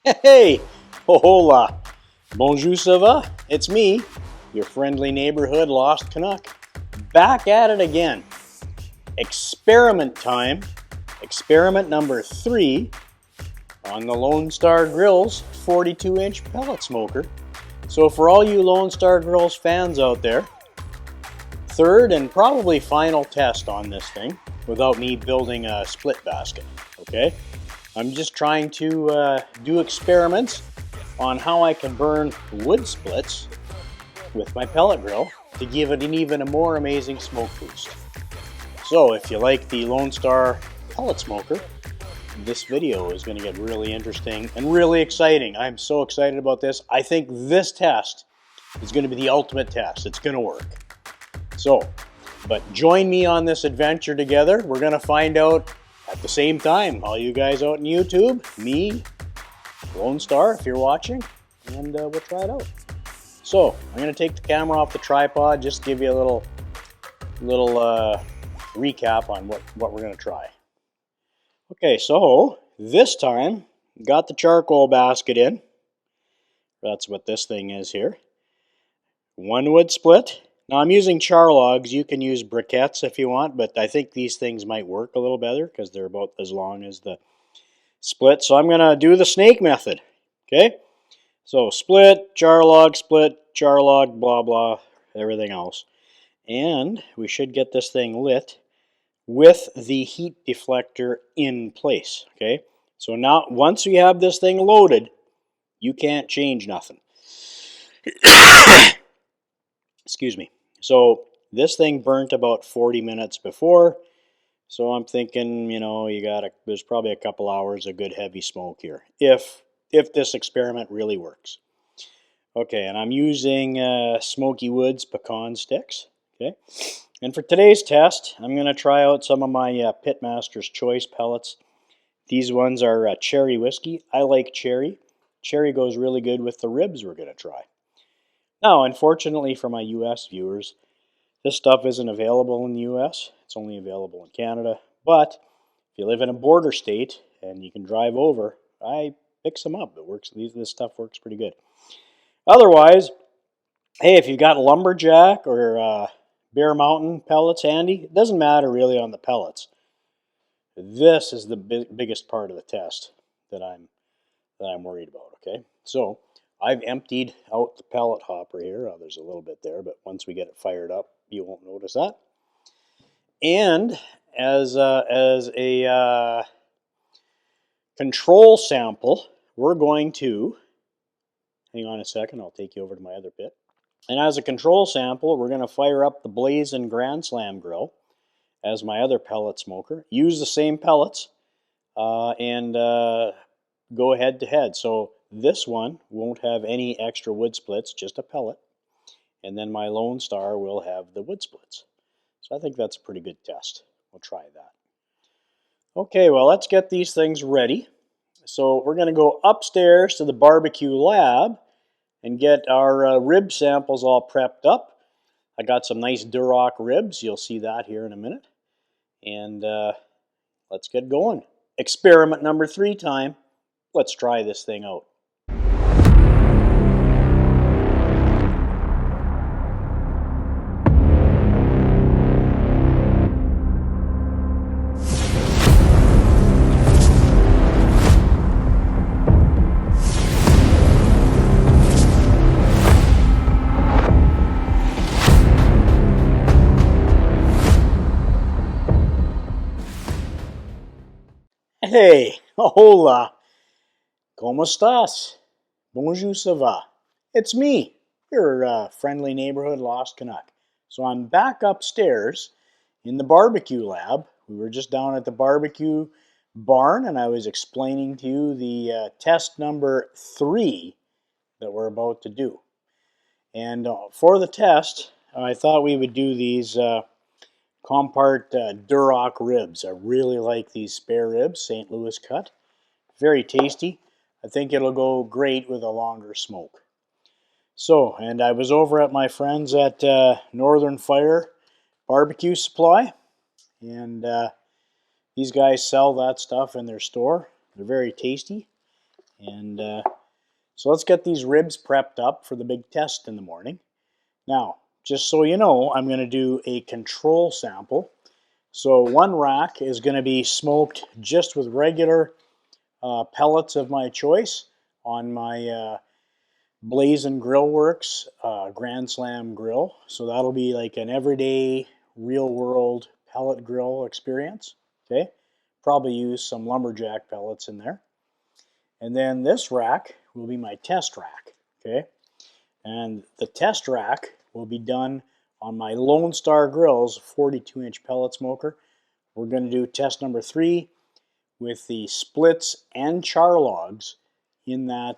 Hey, hola, bonjour, ça va? It's me, your friendly neighborhood Lost Canuck, back at it again. Experiment time, experiment number 3 on the Lone Star Grillz 42-inch pellet smoker. So for all you Lone Star Grillz fans out there, third and probably final test on this thing without me building a split basket, okay? I'm just trying to do experiments on how I can burn wood splits with my pellet grill to give it an even more amazing smoke boost. So if you like the Lone Star pellet smoker, this video is going to get really interesting and really exciting. I'm so excited about this. I think this test is going to be the ultimate test. It's going to work. So, but join me on this adventure together. We're going to find out at the same time, all you guys out on YouTube, me, Lone Star, if you're watching, and we'll try it out. So, I'm going to take the camera off the tripod, just give you a little recap on what we're going to try. Okay, so this time, got the charcoal basket in. That's what this thing is here. One wood split. Now I'm using char logs. You can use briquettes if you want, but I think these things might work a little better because they're about as long as the split. So I'm going to do the snake method. Okay? So split, char log, blah, blah, everything else. And we should get this thing lit with the heat deflector in place. Okay? So now, once we have this thing loaded, you can't change nothing. Excuse me. So this thing burnt about 40 minutes before. So I'm thinking, you know, there's probably a couple hours of good heavy smoke here. If this experiment really works. Okay, and I'm using Smoky Woods pecan sticks. Okay, and for today's test, I'm going to try out some of my Pitmaster's Choice pellets. These ones are cherry whiskey. I like cherry. Cherry goes really good with the ribs we're going to try. Now, unfortunately for my US viewers, this stuff isn't available in the US. It's only available in Canada. But if you live in a border state and you can drive over, I pick some up. It works. This stuff works pretty good. Otherwise, hey, if you've got lumberjack or Bear Mountain pellets handy, it doesn't matter really on the pellets. This is the biggest part of the test that I'm worried about. Okay, so I've emptied out the pellet hopper here. Oh, there's a little bit there, but once we get it fired up, you won't notice that. And as a control sample, we're going to, hang on a second, I'll take you over to my other pit. And as a control sample, we're going to fire up the Blaz'n Grand Slam grill as my other pellet smoker. Use the same pellets and go head to head. So this one won't have any extra wood splits, just a pellet. And then my Lone Star will have the wood splits. So I think that's a pretty good test. We'll try that. Okay, well, let's get these things ready. So we're going to go upstairs to the barbecue lab and get our rib samples all prepped up. I got some nice Duroc ribs. You'll see that here in a minute. And let's get going. Experiment number 3 time. Let's try this thing out. Hey, hola, ¿cómo estás? Bonjour, ça va? It's me, your friendly neighborhood Lost Canuck. So I'm back upstairs in the barbecue lab. We were just down at the barbecue barn and I was explaining to you the test number 3 that we're about to do. And for the test, I thought we would do these Compart Duroc ribs. I really like these spare ribs, St. Louis cut. Very tasty. I think it'll go great with a longer smoke. So, and I was over at my friends at Northern Fire Barbecue Supply, and these guys sell that stuff in their store. They're very tasty, And so let's get these ribs prepped up for the big test in the morning. Now, just so you know, I'm going to do a control sample. So one rack is going to be smoked just with regular pellets of my choice on my Blaz'n Grillworks Grand Slam grill. So that'll be like an everyday, real world pellet grill experience. Okay, probably use some lumberjack pellets in there. And then this rack will be my test rack. Okay, and the test rack will be done on my Lone Star Grillz 42-inch pellet smoker. We're going to do test number 3 with the splits and char logs in that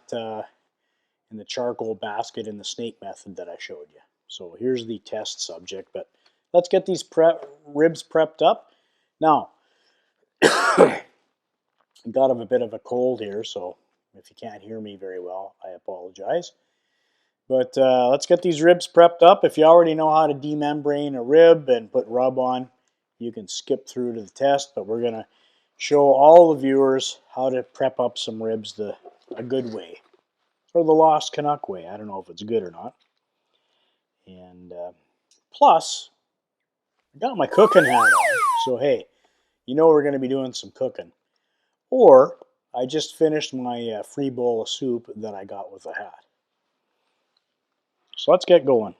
in the charcoal basket in the snake method that I showed you. So here's the test subject, but let's get these ribs prepped up. Now, I got a bit of a cold here, so if you can't hear me very well, I apologize. But let's get these ribs prepped up. If you already know how to demembrane a rib and put rub on, you can skip through to the test, but we're going to show all the viewers how to prep up some ribs a good way. Or the Lost Canuck way. I don't know if it's good or not. And plus, I got my cooking hat on. So hey, you know we're going to be doing some cooking. Or I just finished my free bowl of soup that I got with the hat. So let's get going.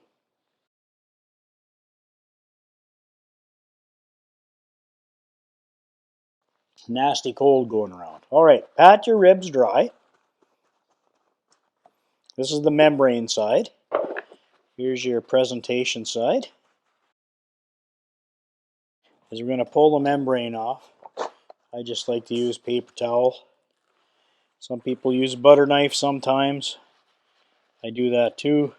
Nasty cold going around. All right, pat your ribs dry. This is the membrane side. Here's your presentation side. As we're going to pull the membrane off, I just like to use paper towel. Some people use a butter knife sometimes. I do that too.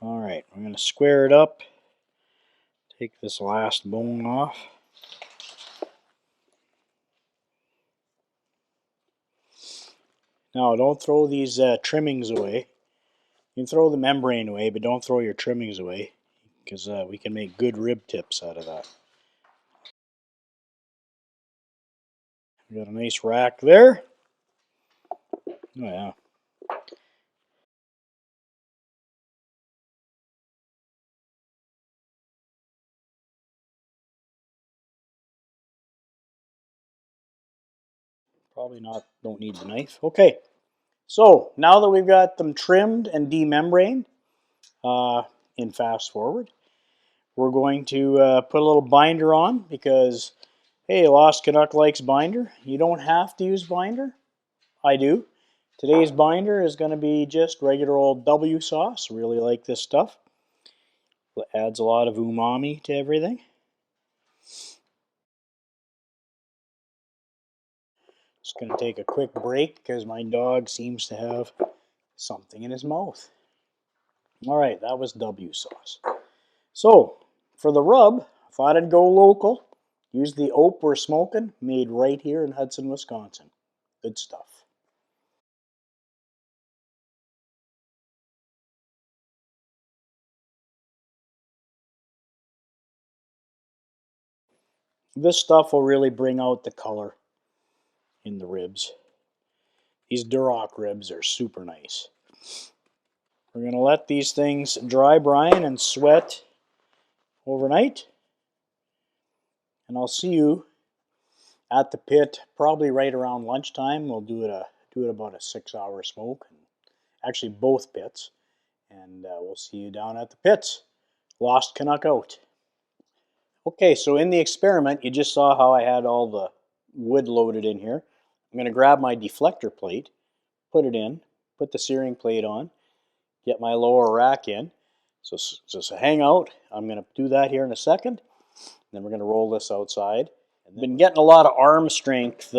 All right, I'm going to square it up. Take this last bone off. Now, don't throw these trimmings away. You can throw the membrane away, but don't throw your trimmings away because we can make good rib tips out of that. We got a nice rack there. Oh yeah. Probably not, don't need the knife. Okay, so now that we've got them trimmed and demembraned in fast forward, we're going to put a little binder on because, hey, Lost Canuck likes binder. You don't have to use binder. I do. Today's binder is going to be just regular old W sauce. Really like this stuff. It adds a lot of umami to everything. Just going to take a quick break because my dog seems to have something in his mouth. All right, that was W sauce. So, for the rub, I thought I'd go local. Use the oak we're smoking, made right here in Hudson, Wisconsin. Good stuff. This stuff will really bring out the color in the ribs. These Duroc ribs are super nice. We're going to let these things dry brine and sweat overnight. And I'll see you at the pit probably right around lunchtime. We'll do it about a 6-hour smoke. Actually, both pits. And we'll see you down at the pits. Lost Canuck out. Okay, so in the experiment, you just saw how I had all the wood loaded in here. I'm going to grab my deflector plate, put it in, put the searing plate on, get my lower rack in. So just hang out. I'm going to do that here in a second. Then we're going to roll this outside. I've been getting a lot of arm strength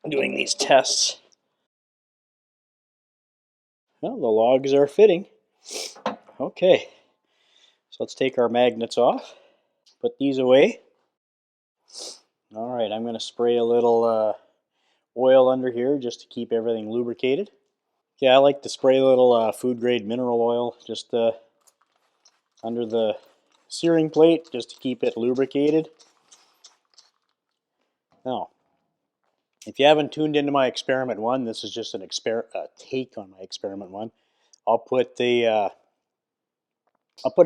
doing these tests. Well, the logs are fitting. Okay, so let's take our magnets off. Put these away. All right, I'm going to spray a little oil under here just to keep everything lubricated. Yeah, I like to spray a little food grade mineral oil. Just I under the searing plate just to keep it lubricated. Now, if you haven't tuned into my experiment 1, this is just an take on my experiment 1. I'll put a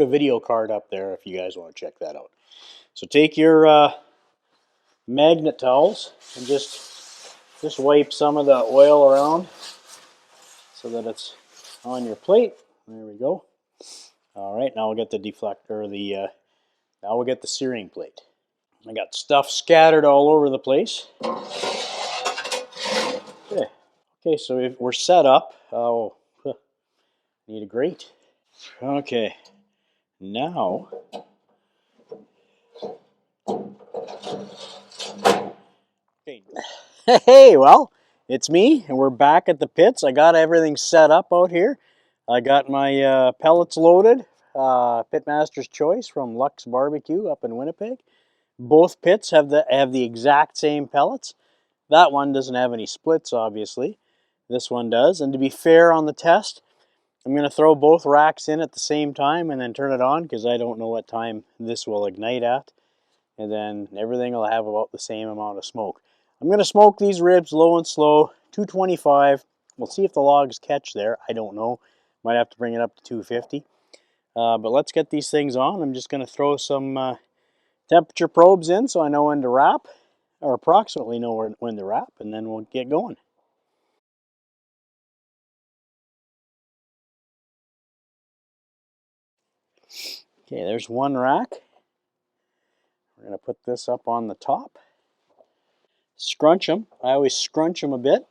video card up there if you guys want to check that out. So take your magnet towels and just wipe some of the oil around so that it's on your plate. There we go. All right, now we'll get the deflector, now we'll get the searing plate. I got stuff scattered all over the place. Okay, so we're set up. Oh, need a grate. Okay, now. Hey, well, it's me, and we're back at the pits. I got everything set up out here. I got my pellets loaded, Pitmaster's Choice from Lux Barbecue up in Winnipeg. Both pits have the exact same pellets. That one doesn't have any splits, obviously. This one does. And to be fair on the test, I'm going to throw both racks in at the same time and then turn it on because I don't know what time this will ignite at. And then everything will have about the same amount of smoke. I'm going to smoke these ribs low and slow, 225. We'll see if the logs catch there. I don't know. Might have to bring it up to 250. But let's get these things on. I'm just going to throw some temperature probes in so I know when to wrap, or approximately know when to wrap, and then we'll get going. Okay, there's one rack. We're going to put this up on the top. Scrunch them. I always scrunch them a bit,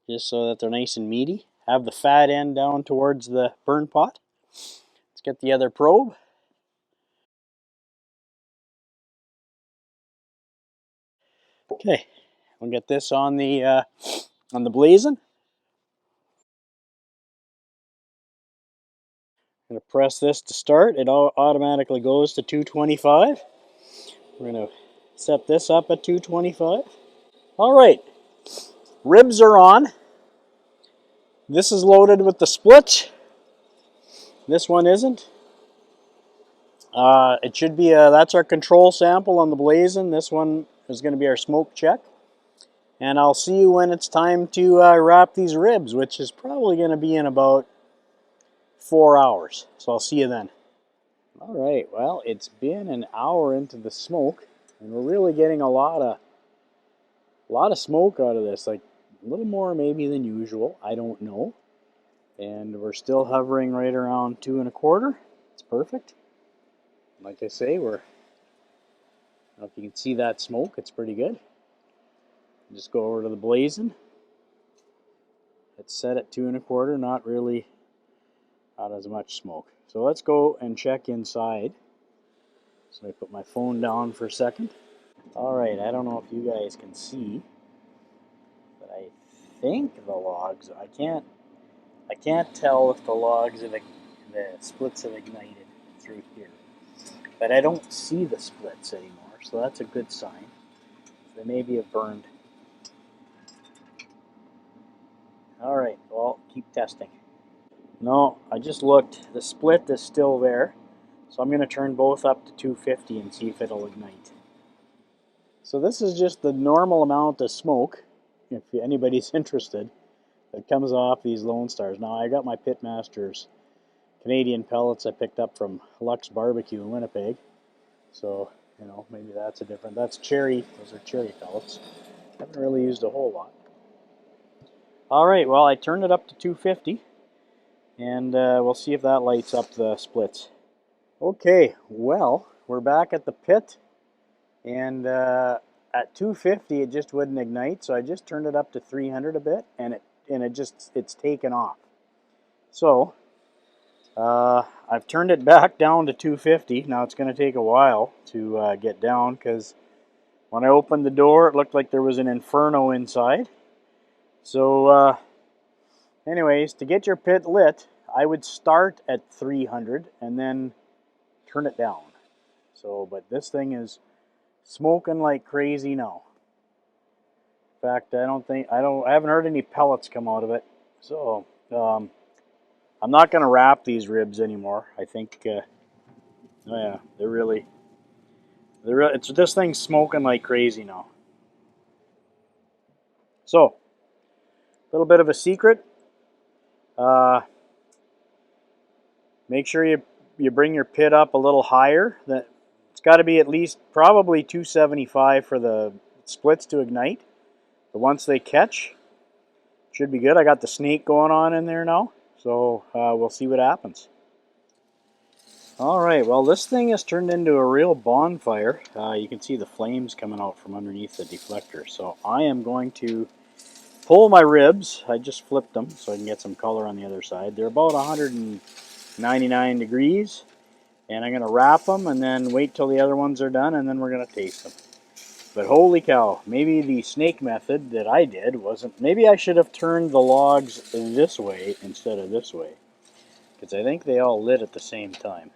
just so that they're nice and meaty. Have the fat end down towards the burn pot. Let's get the other probe. Okay, we'll get this on the Blaz'n. I'm going to press this to start. It automatically goes to 225. We're going to set this up at 225. All right, ribs are on. This is loaded with the split. This one isn't. It should be that's our control sample on the Blaz'n. This one is going to be our smoke check. And I'll see you when it's time to wrap these ribs, which is probably going to be in about 4 hours. So I'll see you then. All right, well, it's been an hour into the smoke, and we're really getting a lot of smoke out of this, like a little more maybe than usual. I don't know. And we're still hovering right around 2 1/4. It's perfect. Like I say, I don't know if you can see that smoke. It's pretty good. Just go over to the Blaz'n. It's set at 2 1/4. Not as much smoke. So let's go and check inside. So I put my phone down for a second. All right, I don't know if you guys can see, but I think the logs. I can't tell if the logs the splits have ignited through here, but I don't see the splits anymore. So that's a good sign. They maybe have burned. All right, well, keep testing. No, I just looked. The split is still there. So I'm going to turn both up to 250 and see if it'll ignite. So this is just the normal amount of smoke, if anybody's interested, that comes off these Lone Stars. Now I got my Pitmaster's Canadian pellets I picked up from Lux Barbecue in Winnipeg. So, maybe that's that's cherry, those are cherry pellets. Haven't really used a whole lot. All right, well, I turned it up to 250, and we'll see if that lights up the splits. Okay, well, we're back at the pit, and at 250 it just wouldn't ignite, so I just turned it up to 300 a bit, and it's taken off. So I've turned it back down to 250. Now it's going to take a while to get down, because when I opened the door it looked like there was an Inferno inside. So anyways, to get your pit lit, I would start at 300 and then turn it down. So, but this thing is smoking like crazy now. In fact, I haven't heard any pellets come out of it. So, I'm not going to wrap these ribs anymore. I think Oh yeah, it's this thing's smoking like crazy now. So, a little bit of a secret. Uh, Make sure you bring your pit up a little higher. It's got to be at least probably 275 for the splits to ignite. But once they catch, should be good. I got the snake going on in there now, so we'll see what happens. All right, well, this thing has turned into a real bonfire. You can see the flames coming out from underneath the deflector. So I am going to pull my ribs. I just flipped them so I can get some color on the other side. They're about 199 degrees. And I'm going to wrap them and then wait till the other ones are done, and then we're going to taste them. But holy cow, maybe the snake method that I did wasn't... Maybe I should have turned the logs this way instead of this way, because I think they all lit at the same time.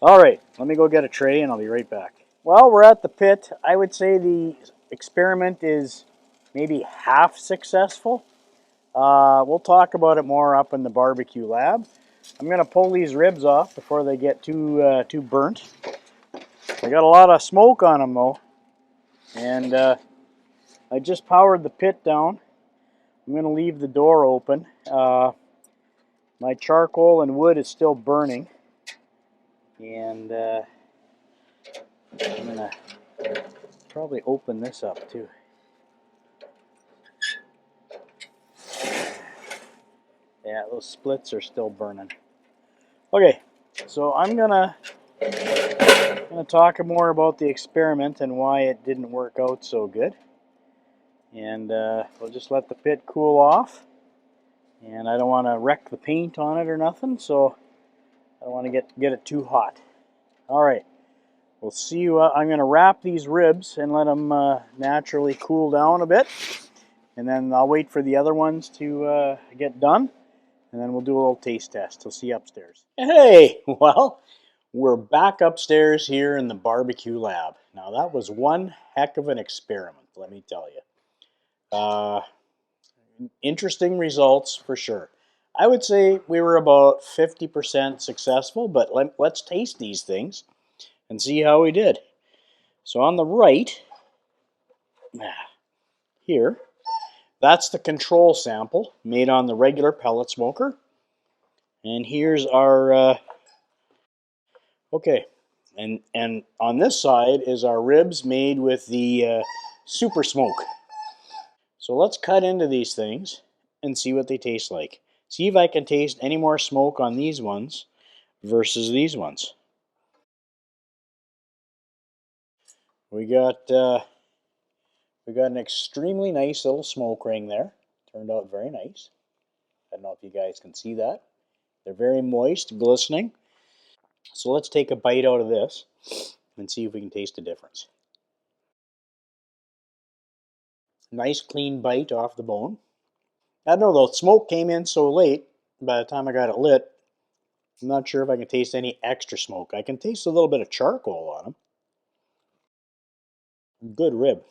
All right, let me go get a tray and I'll be right back. Well, we're at the pit. I would say the experiment is maybe half successful. We'll talk about it more up in the barbecue lab. I'm going to pull these ribs off before they get too burnt. I got a lot of smoke on them though, and I just powered the pit down. I'm going to leave the door open. My charcoal and wood is still burning, and I'm going to probably open this up too. Yeah, those splits are still burning. Okay, so I'm gonna talk more about the experiment and why it didn't work out so good. And we'll just let the pit cool off. And I don't want to wreck the paint on it or nothing, so I don't want to get it too hot. All right, we'll see you. I'm going to wrap these ribs and let them naturally cool down a bit. And then I'll wait for the other ones to get done. And then we'll do a little taste test. We'll see you upstairs. Hey, well, we're back upstairs here in the barbecue lab. Now, that was one heck of an experiment, let me tell you. Interesting results for sure. I would say we were about 50% successful, but let's taste these things and see how we did. So on the right, here, that's the control sample made on the regular pellet smoker. And here's our, okay, and on this side is our ribs made with the super smoke. So let's cut into these things and see what they taste like. See if I can taste any more smoke on these ones versus these ones. We got an extremely nice little smoke ring there. Turned out very nice. I don't know if you guys can see that. They're very moist, glistening. So let's take a bite out of this and see if we can taste the difference. Nice clean bite off the bone. I don't know though, smoke came in so late, by the time I got it lit, I'm not sure if I can taste any extra smoke. I can taste a little bit of charcoal on them. Good rib.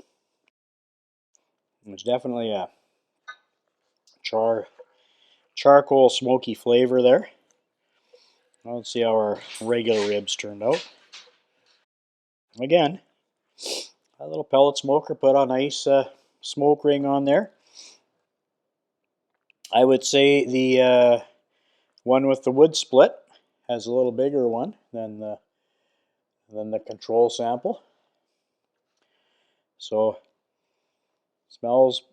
There's definitely a charcoal smoky flavor there. Let's see how our regular ribs turned out. Again, a little pellet smoker put a nice smoke ring on there. I would say the one with the wood split has a little bigger one than the control sample. So smells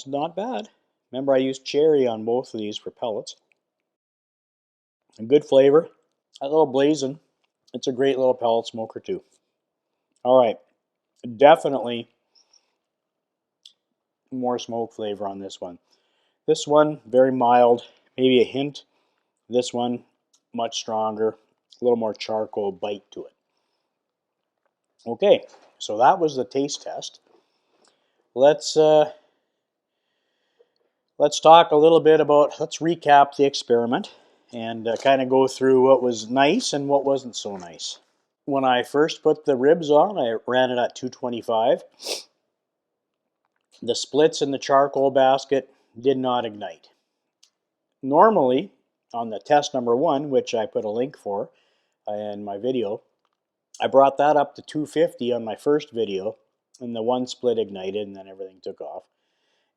not bad. Remember, I used cherry on both of these for pellets. A good flavor. That little Blaz'n, it's a great little pellet smoker too. All right, definitely more smoke flavor on this one. This one, very mild, maybe a hint. This one, much stronger, a little more charcoal bite to it. Okay, so that was the taste test. Let's talk a little bit about, let's recap the experiment and kind of go through what was nice and what wasn't so nice. When I first put the ribs on, I ran it at 225. The splits in the charcoal basket did not ignite. Normally, on the test number 1, which I put a link for, in my video. I brought that up to 250 on my first video, and the one split ignited, and then everything took off,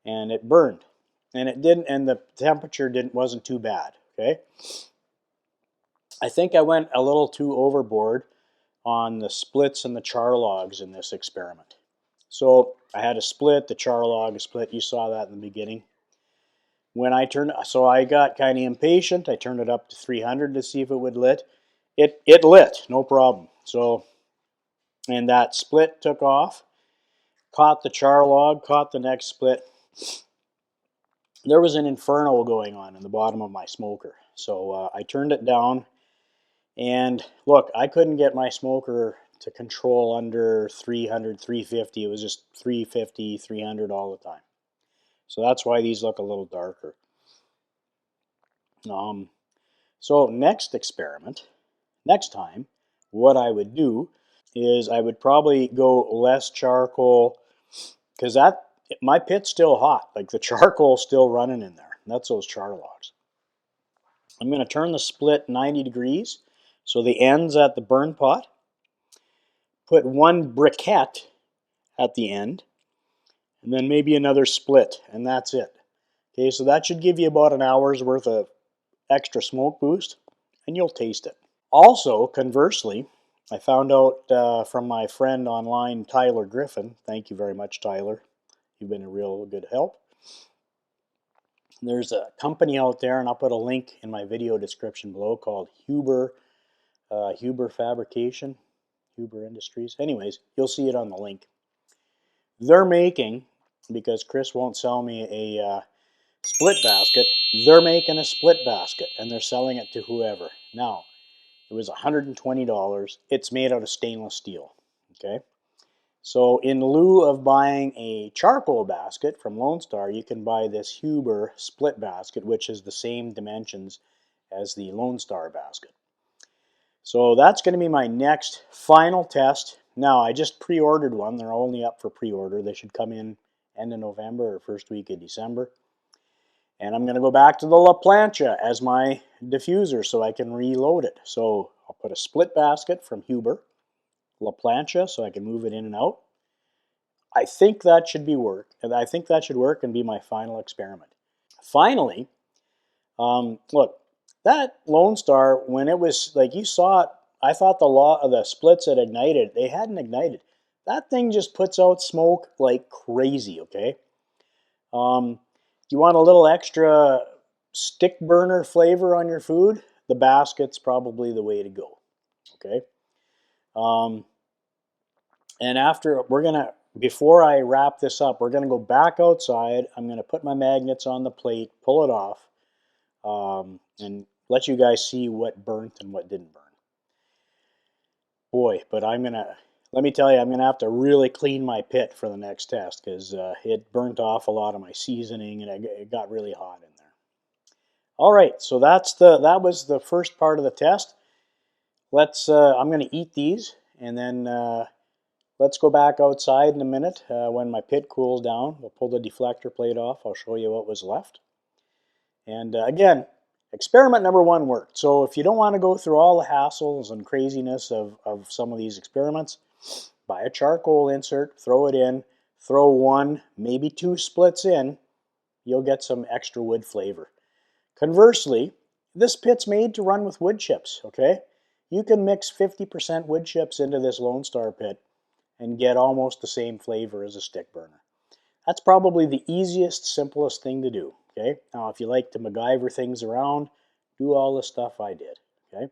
and it burned, and it didn't, and the temperature wasn't too bad. Okay, I think I went a little too overboard on the splits and the char logs in this experiment. So I had a split, the char log, a split. You saw that in the beginning. When I turned, so I got kind of impatient. I turned it up to 300 to see if it would lit. It lit, no problem. So, and that split took off, caught the char log, caught the next split. There was an Inferno going on in the bottom of my smoker. So I turned it down, and look, I couldn't get my smoker to control under 300, 350. It was just 350, 300 all the time. So that's why these look a little darker. So next experiment, next time, what I would do is I would probably go less charcoal, because my pit's still hot. Like the charcoal's still running in there. That's those char logs. I'm going to turn the split 90 degrees, so the end's at the burn pot. Put one briquette at the end, and then maybe another split, and that's it. Okay, so that should give you about an hour's worth of extra smoke boost, and you'll taste it. Also, conversely, I found out from my friend online, Tyler Griffin. Thank you very much, Tyler. You've been a real good help. There's a company out there, and I'll put a link in my video description below, called Huber Fabrication, Huber Industries. Anyways, you'll see it on the link. They're making, because Chris won't sell me a split basket, they're making a split basket, and they're selling it to whoever. Now, it was $120. It's made out of stainless steel. Okay, so in lieu of buying a charcoal basket from Lone Star, you can buy this Huber split basket, which is the same dimensions as the Lone Star basket. So that's going to be my next final test. Now, I just pre-ordered one. They're only up for pre-order. They should come in end of November or first week of December. And I'm going to go back to the Plancha as my diffuser so I can reload it. So I'll put a split basket from Huber, Plancha, so I can move it in and out. I think that should work and be my final experiment. Finally, look, that Lone Star, when it was, like you saw it, I thought the splits had ignited. They hadn't ignited. That thing just puts out smoke like crazy, okay? You want a little extra stick burner flavor on your food? The basket's probably the way to go, okay? And before I wrap this up, we're gonna go back outside. I'm gonna put my magnets on the plate, pull it off, and let you guys see what burnt and what didn't burn. Boy, but let me tell you, I'm gonna have to really clean my pit for the next test, because it burnt off a lot of my seasoning, and it got really hot in there. All right, so that was the first part of the test. I'm gonna eat these, and then let's go back outside in a minute when my pit cools down. We'll pull the deflector plate off. I'll show you what was left. And again, experiment number 1 worked. So if you don't want to go through all the hassles and craziness of some of these experiments, buy a charcoal insert, throw it in, throw 1, maybe 2 splits in, you'll get some extra wood flavor. Conversely, this pit's made to run with wood chips, okay? You can mix 50% wood chips into this Lone Star pit and get almost the same flavor as a stick burner. That's probably the easiest, simplest thing to do, okay? Now, if you like to MacGyver things around, do all the stuff I did, okay?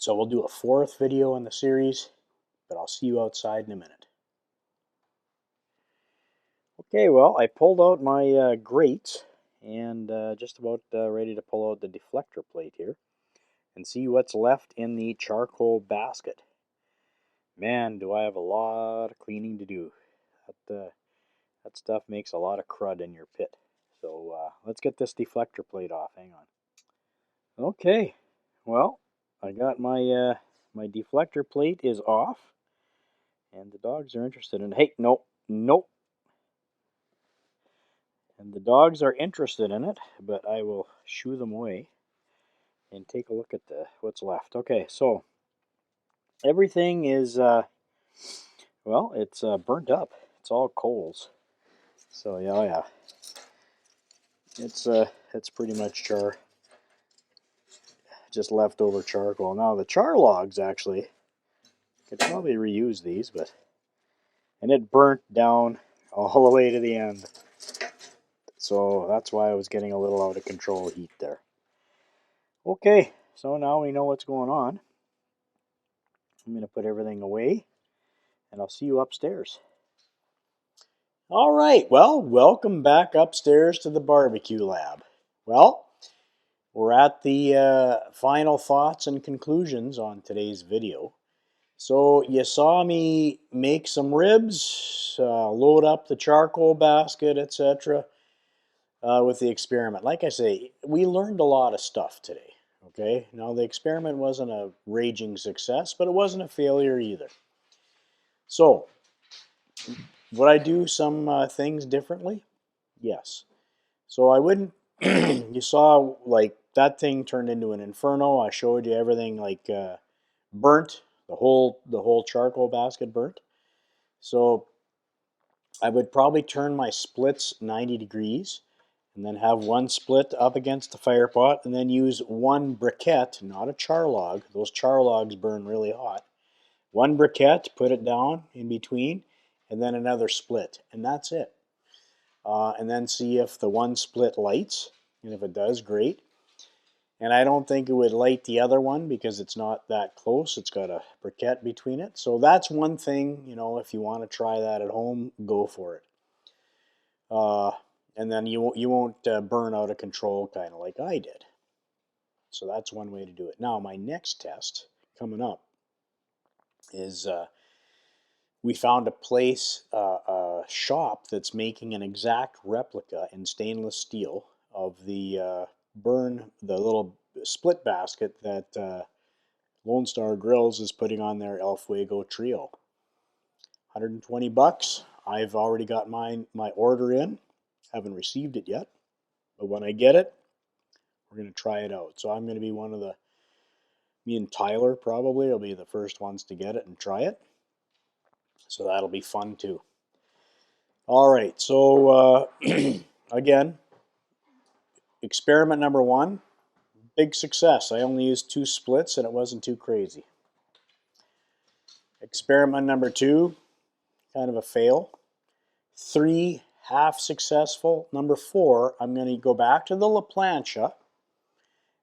So we'll do a 4th video in the series, but I'll see you outside in a minute. Okay, well, I pulled out my grates and just about ready to pull out the deflector plate here and see what's left in the charcoal basket. Man, do I have a lot of cleaning to do. That stuff makes a lot of crud in your pit. So let's get this deflector plate off. Hang on. Okay, well, I got my my deflector plate is off, and the dogs are interested in. Hey, nope. And the dogs are interested in it, but I will shoo them away. and take a look at what's left. Okay, so everything is, well, it's burnt up. It's all coals. So yeah, yeah. It's pretty much char, just leftover charcoal. Now the char logs actually, could probably reuse these, and it burnt down all the way to the end. So that's why I was getting a little out of control heat there. Okay, so now we know what's going on. I'm going to put everything away, and I'll see you upstairs. All right, well, welcome back upstairs to the barbecue lab. Well, we're at the final thoughts and conclusions on today's video. So you saw me make some ribs, load up the charcoal basket, etc. With the experiment. Like I say, we learned a lot of stuff today. Okay, now the experiment wasn't a raging success, but it wasn't a failure either. So, would I do some things differently? Yes. So I wouldn't. You saw like that thing turned into an Inferno. I showed you everything like burnt. The whole charcoal basket burnt. So I would probably turn my splits 90 degrees, and then have one split up against the fire pot, and then use one briquette, not a char log. Those char logs burn really hot. One briquette, put it down in between, and then another split, and that's it. And then see if the one split lights, and if it does, great. And I don't think it would light the other one because it's not that close. It's got a briquette between it. So that's one thing, if you want to try that at home, go for it. And then you won't burn out of control kind of like I did. So that's one way to do it. Now my next test coming up is we found a place, a shop that's making an exact replica in stainless steel of the little split basket that Lone Star Grillz is putting on their El Fuego Trio. $120. I've already got my order in. Haven't received it yet, but when I get it, we're going to try it out. So I'm going to be me and Tyler probably will be the first ones to get it and try it. So that'll be fun too. All right, so again, experiment number 1, big success. I only used 2 splits and it wasn't too crazy. Experiment number 2, kind of a fail. 3, half successful. Number 4, I'm going to go back to the Plancha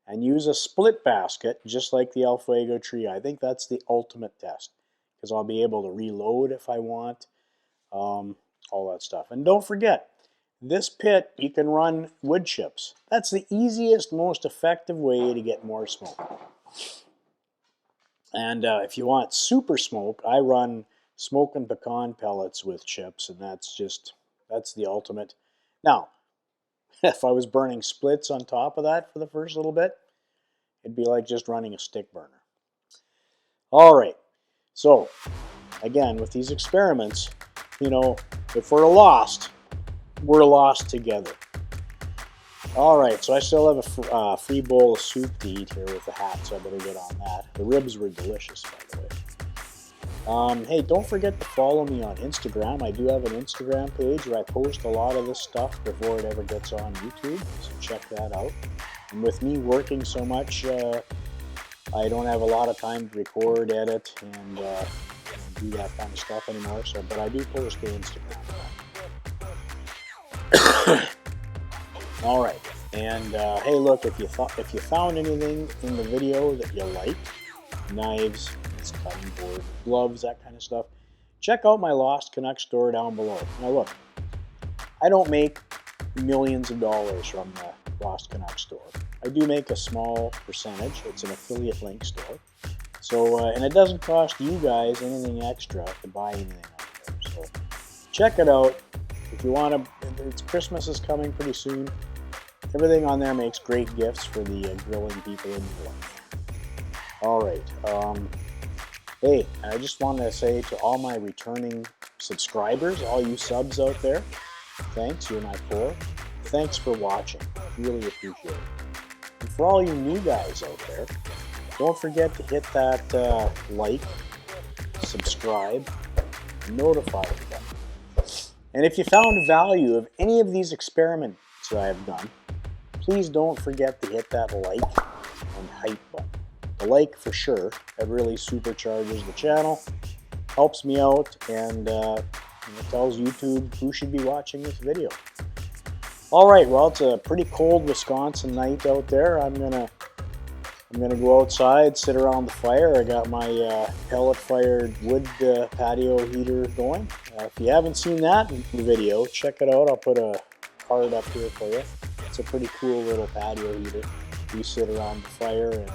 and use a split basket just like the El Fuego Trio. I think that's the ultimate test because I'll be able to reload if I want, all that stuff. And don't forget, this pit you can run wood chips. That's the easiest, most effective way to get more smoke. And if you want super smoke, I run smoking pecan pellets with chips, and that's the ultimate. Now, if I was burning splits on top of that for the first little bit, it'd be like just running a stick burner. All right, so again, with these experiments, if we're lost together. All right, so I still have a free bowl of soup to eat here with the hat, so I better get on that. The ribs were delicious, by the way. Hey, don't forget to follow me on Instagram. I do have an Instagram page where I post a lot of this stuff before it ever gets on YouTube, so check that out. And with me working so much, I don't have a lot of time to record, edit, and do that kind of stuff anymore. But I do post to Instagram. All right, and hey, look, if you found anything in the video that you liked, knives, cutting board, gloves, that kind of stuff, check out my Lost Canuck store down below. Now look, I don't make millions of dollars from the Lost Canuck store. I do make a small percentage. It's an affiliate link store. So, and it doesn't cost you guys anything extra to buy anything on there. So check it out. If you want to, Christmas is coming pretty soon. Everything on there makes great gifts for the grilling people in your life. All right. Hey, I just wanted to say to all my returning subscribers, all you subs out there, thanks, you're my core. Thanks for watching. Really appreciate it. And for all you new guys out there, don't forget to hit that like, subscribe, notify them. And if you found value of any of these experiments that I have done, please don't forget to hit that like and hype button. The like for sure, that really supercharges the channel, helps me out, and it tells YouTube who should be watching this video. Alright, well, it's a pretty cold Wisconsin night out there. I'm gonna go outside, sit around the fire. I got my pellet fired wood patio heater going. If you haven't seen that video, check it out. I'll put a card up here for you. It's a pretty cool little patio heater. You sit around the fire, and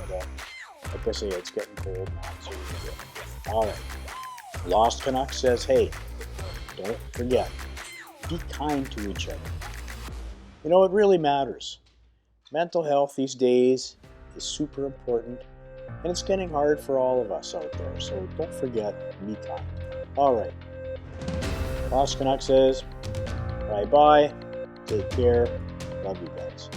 like I say, it's getting cold now, so we're good. Alright, Lost Canuck says, hey, don't forget, be kind to each other. You know, it really matters. Mental health these days is super important, and it's getting hard for all of us out there, so don't forget, be kind. Alright, Lost Canuck says, bye-bye, take care, love you guys.